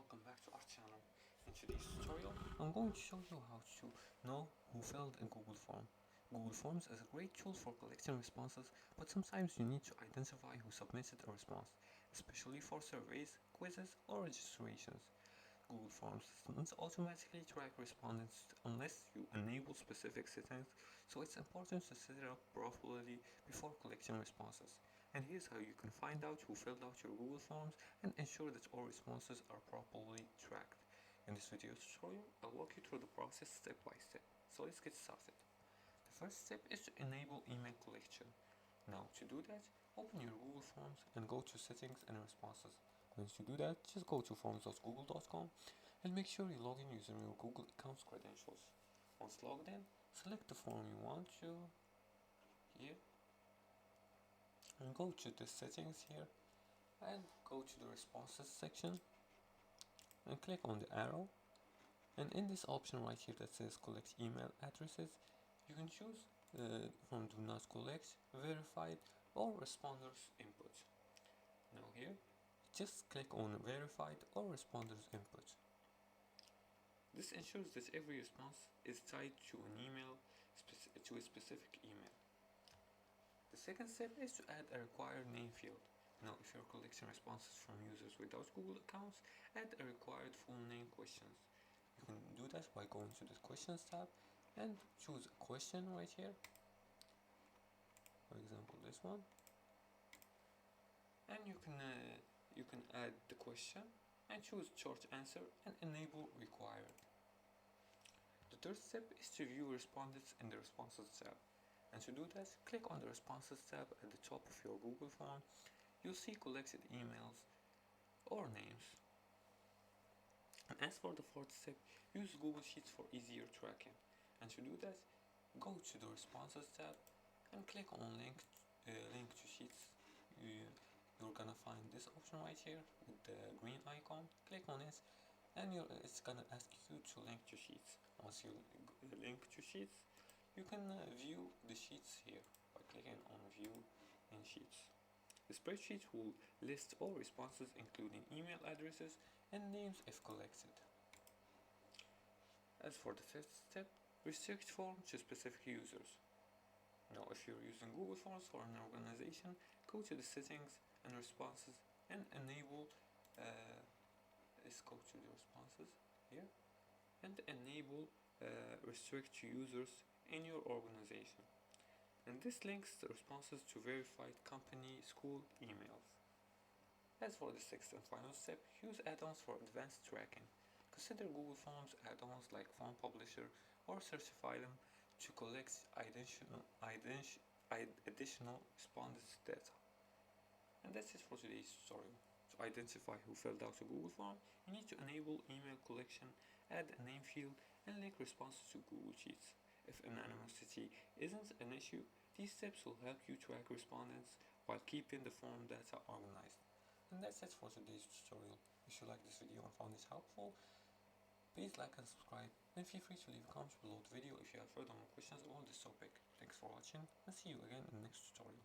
welcome back to our channel. In today's tutorial, I'm going to show you how to know who filled a Google form. Google Forms is a great tool for collecting responses, but sometimes you need to identify who submitted a response, especially for surveys, quizzes, or registrations. Google Forms doesn't automatically track respondents unless you enable specific settings, so it's important to set it up properly before collecting responses. And here's how you can find out who filled out your Google Forms and ensure that all responses are properly tracked. In this video tutorial, I'll walk you through the process step by step. So let's get started. The first step is to enable email collection. Now to do that, open your Google Forms and go to settings and responses. Once you do that, just go to forms.google.com and make sure you log in using your Google account's credentials. Once logged in, select the form you want to here and go to the settings here and go to the responses section and click on the arrow, and in this option right here that says collect email addresses, you can choose from do not collect, verified, or responders input. Now here just click on verified or responders input. This ensures that every response is tied to an email, to a specific email. The second step is to add a required name field. Now, if you're collecting responses from users without Google accounts, add a required full name questions. You can do that by going to the questions tab and choose a question right here. For example, this one. And you can add the question and choose short answer and enable required. The third step is to view respondents in the responses tab. And to do that, click on the responses tab at the top of your Google form. You'll see collected emails or names. And as for the fourth step, use Google Sheets for easier tracking. And to do that, go to the responses tab and click on link to Sheets. You're gonna find this option right here with the green icon. Click on it and it's gonna ask you to link to Sheets. Once you link to Sheets, you can view the sheets here by clicking on view in Sheets. The spreadsheet will list all responses including email addresses and names if collected. As for the fifth step, restrict form to specific users. Now if you're using Google Forms for an organization, go to the settings and responses and enable let's go to the responses here and enable restrict to users in your organization. And this links the responses to verified company school emails. As for the sixth and final step, use add-ons for advanced tracking. Consider Google Forms add-ons like Form Publisher or Certify them to collect additional respondents data. And that's it for today's tutorial. To identify who filled out a Google form, you need to enable email collection, add a name field, and link responses to Google Sheets. If anonymity isn't an issue, these steps will help you track respondents while keeping the form data organized. And that's it for today's tutorial. If you like this video and found it helpful, please like and subscribe, and feel free to leave comments below the video if you have further more questions on this topic. Thanks for watching, and see you again in the next tutorial.